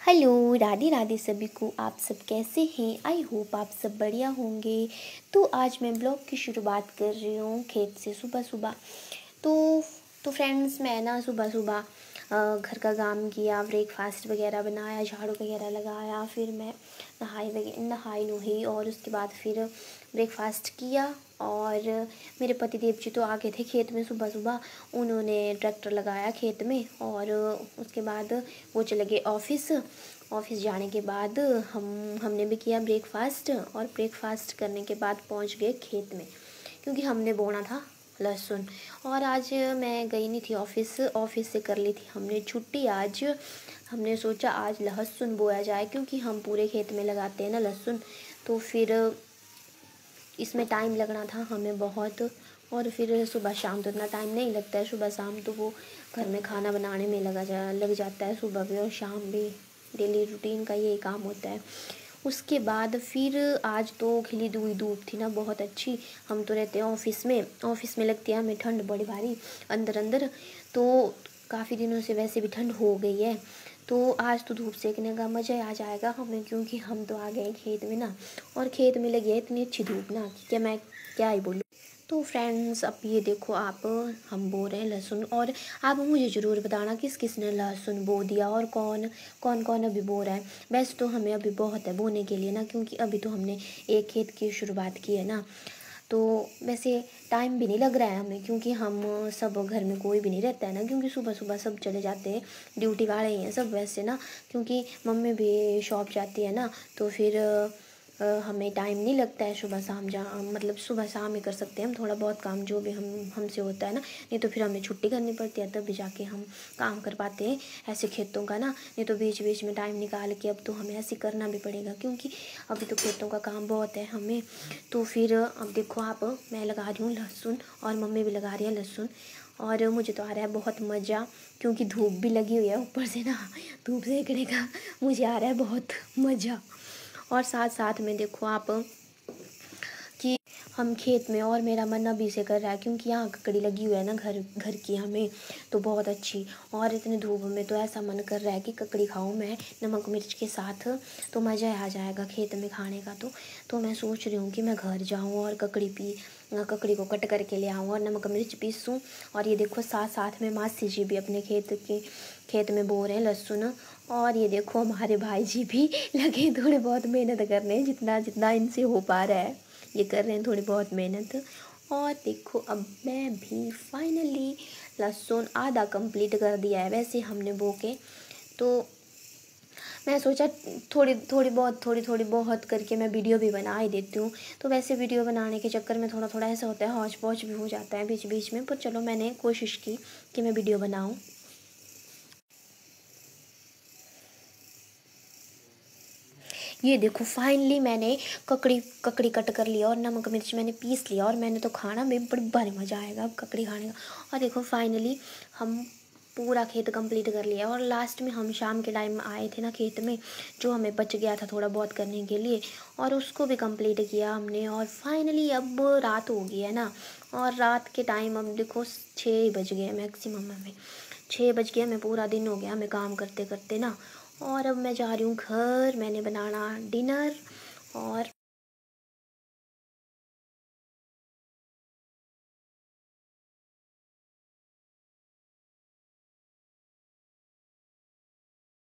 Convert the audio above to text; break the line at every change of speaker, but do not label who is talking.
Hello, Radhe Radhe सभी को। आप सब कैसे हैं? आई होप आप सब बढ़िया होंगे। तो आज मैं ब्लॉग की शुरुआत कर रही हूँ खेत से सुबह सुबह। तो तो फ्रेंड्स, मैं ना सुबह सुबह घर का काम किया, ब्रेकफास्ट वगैरह बनाया, झाड़ू वगैरह लगाया, फिर मैं नहाई नुही और उसके बाद फिर ब्रेकफास्ट किया। और मेरे पति देव जी तो आ गए थे खेत में सुबह सुबह। उन्होंने ट्रैक्टर लगाया खेत में और उसके बाद वो चले गए ऑफिस। ऑफिस जाने के बाद हमने भी किया ब्रेकफास्ट, और ब्रेकफास्ट करने के बाद पहुंच गए खेत में, क्योंकि हमने बोना था लहसुन। और आज मैं गई नहीं थी ऑफिस, ऑफिस से कर ली थी हमने छुट्टी। आज हमने सोचा आज लहसुन बोया जाए, क्योंकि हम पूरे खेत में लगाते हैं ना लहसुन। तो फिर इसमें टाइम लगना था हमें बहुत। और फिर सुबह शाम तो इतना टाइम नहीं लगता है, सुबह शाम तो वो घर में खाना बनाने में लग जाता है, सुबह भी और शाम भी। डेली रूटीन का यही काम होता है। उसके बाद फिर आज तो खिली हुई धूप थी ना बहुत अच्छी। हम तो रहते हैं ऑफिस में लगती है हमें ठंड बड़ी भारी अंदर अंदर। तो काफ़ी दिनों से वैसे भी ठंड हो गई है। तो आज तो धूप सेकने का मज़ा आ जाएगा हमें, क्योंकि हम तो आ गए खेत में ना। और खेत में लगी है इतनी अच्छी धूप ना कि मैं क्या ही बोलूँ। तो फ्रेंड्स, अब ये देखो आप, हम बो रहे हैं लहसुन। और आप मुझे ज़रूर बताना किस किस ने लहसुन बो दिया और कौन कौन कौन अभी बो रहा है। वैसे तो हमें अभी बहुत है बोने के लिए ना, क्योंकि अभी तो हमने एक खेत की शुरुआत की है ना। तो वैसे टाइम भी नहीं लग रहा है हमें, क्योंकि हम सब घर में कोई भी नहीं रहता है ना, क्योंकि सुबह सुबह सब चले जाते हैं, ड्यूटी वाले ही हैं सब वैसे ना। क्योंकि मम्मी भी शॉप जाती है ना, तो फिर हमें टाइम नहीं लगता है सुबह शाम। जहाँ मतलब सुबह शाम ही कर सकते हैं हम थोड़ा बहुत काम जो भी हमसे होता है ना। नहीं तो फिर हमें छुट्टी करनी पड़ती है, तब भी जाके हम काम कर पाते हैं ऐसे खेतों का ना। नहीं तो बीच बीच में टाइम निकाल के अब तो हमें ऐसे करना भी पड़ेगा, क्योंकि अभी तो खेतों का काम बहुत है हमें। तो फिर अब देखो आप, मैं लगा रही हूँ लहसुन और मम्मी भी लगा रही है लहसुन। और मुझे तो आ रहा है बहुत मज़ा, क्योंकि धूप भी लगी हुई है ऊपर से ना, धूप सेकने का मुझे आ रहा है बहुत मज़ा। और साथ साथ में देखो आप कि हम खेत में, और मेरा मन अभी से कर रहा है, क्योंकि यहाँ ककड़ी लगी हुई है ना घर घर की हमें, तो बहुत अच्छी। और इतनी धूप में तो ऐसा मन कर रहा है कि ककड़ी खाऊं मैं नमक मिर्च के साथ, तो मज़ा आ जाएगा खेत में खाने का। तो मैं सोच रही हूँ कि मैं घर जाऊँ और ककड़ी को कट करके ले आऊँ और नमक मिर्च पीसूँ। और ये देखो साथ साथ में मासी जी भी अपने खेत में बो रहे हैं लहसुन। और ये देखो हमारे भाई जी भी लगे थोड़े बहुत मेहनत करने, जितना जितना इनसे हो पा रहा है ये कर रहे हैं थोड़ी बहुत मेहनत। और देखो अब मैं भी फाइनली लहसुन आधा कंप्लीट कर दिया है वैसे हमने बो के। तो मैं सोचा थोड़ी बहुत करके मैं वीडियो भी बना ही देती हूँ। तो वैसे वीडियो बनाने के चक्कर में थोड़ा थोड़ा ऐसा होता है, हौच पौच भी हो जाता है बीच बीच में, पर चलो मैंने कोशिश की कि मैं वीडियो बनाऊँ। ये देखो फाइनली मैंने ककड़ी ककड़ी कट कर लिया और नमक मिर्च मैंने पीस लिया, और मैंने तो खाना में बड़ी भारी मज़ा आएगा अब ककड़ी खाने का। और देखो फाइनली हम पूरा खेत कंप्लीट कर लिया। और लास्ट में हम शाम के टाइम आए थे ना खेत में, जो हमें बच गया था थोड़ा बहुत करने के लिए, और उसको भी कंप्लीट किया हमने। और फाइनली अब रात हो गई है ना, और रात के टाइम अब देखो 6 बज गए मैक्सिमम हमें, 6 बज गया, हमें पूरा दिन हो गया हमें काम करते करते ना। और अब मैं जा रही हूँ घर, मैंने बनाना डिनर। और